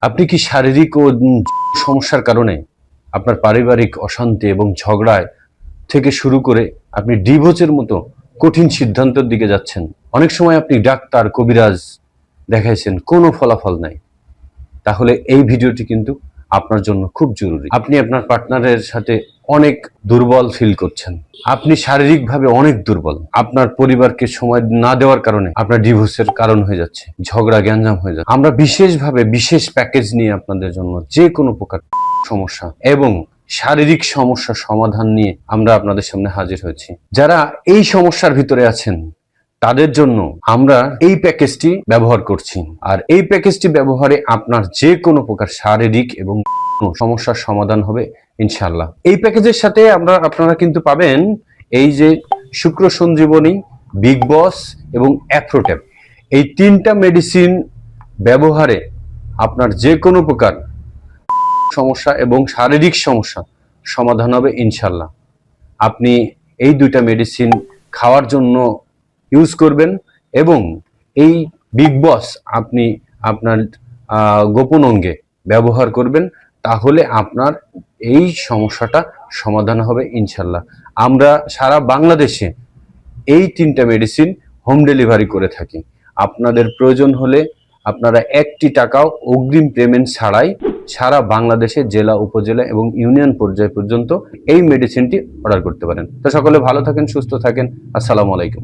আপনি কি শারীরিক ও সমস্যার কারণে আপনার পারিবারিক অশান্তি এবং ঝগড়ায় থেকে শুরু করে আপনি ডিভোর্সের মতো কঠিন সিদ্ধান্তের দিকে যাচ্ছেন? অনেক সময় আপনি ডাক্তার, কবিরাজ দেখাইছেন, কোনো ফলাফল নাই। তাহলে এই ভিডিওটি কিন্তু আপনার জন্য খুব জরুরি। আপনি আপনার পার্টনারের সাথে অনেক দুর্বল ফিল করছেন, আপনি শারীরিকভাবে অনেক দুর্বল, আপনার পরিবারকে সময় না দেওয়ার কারণে আপনার ডিভোর্সের কারণ হয়ে যাচ্ছে, ঝগড়া গ্যাঞ্জাম হয়ে যাচ্ছে। আমরা বিশেষভাবে বিশেষ প্যাকেজ নিয়ে আপনাদের জন্য যে কোনো প্রকার সমস্যা এবং শারীরিক সমস্যা সমাধান নিয়ে আমরা আপনাদের সামনে হাজির হয়েছি। যারা এই সমস্যার ভিতরে আছেন তাদের জন্য আমরা এই প্যাকেজটি ব্যবহার করছি, আর এই প্যাকেজটি ব্যবহারে আপনার যে কোনো প্রকার শারীরিক এবং সমস্যার সমাধান হবে ইনশাআল্লাহ। এই প্যাকেজের সাথে আপনারা কিন্তু পাবেন এই যে শুক্র সঞ্জীবনী, বিগ বস এবং অ্যাফ্রোট্যাপ, এই তিনটা মেডিসিন ব্যবহারে আপনার যে কোনো প্রকার সমস্যা এবং শারীরিক সমস্যা সমাধান হবে ইনশাআল্লাহ। আপনি এই দুইটা মেডিসিন খাওয়ার জন্য ইউজ করবেন এবং এই বিগ বস আপনি আপনার গোপন অঙ্গে ব্যবহার করবেন, তাহলে আপনার এই সমস্যাটা সমাধান হবে ইনশাল্লাহ। আমরা সারা বাংলাদেশে এই তিনটা মেডিসিন হোম ডেলিভারি করে থাকি। আপনাদের প্রয়োজন হলে আপনারা একটি টাকাও অগ্রিম পেমেন্ট ছাড়াই সারা বাংলাদেশে জেলা, উপজেলা এবং ইউনিয়ন পর্যায় পর্যন্ত এই মেডিসিনটি অর্ডার করতে পারেন। তো সকলে ভালো থাকেন, সুস্থ থাকেন। আসসালামু আলাইকুম।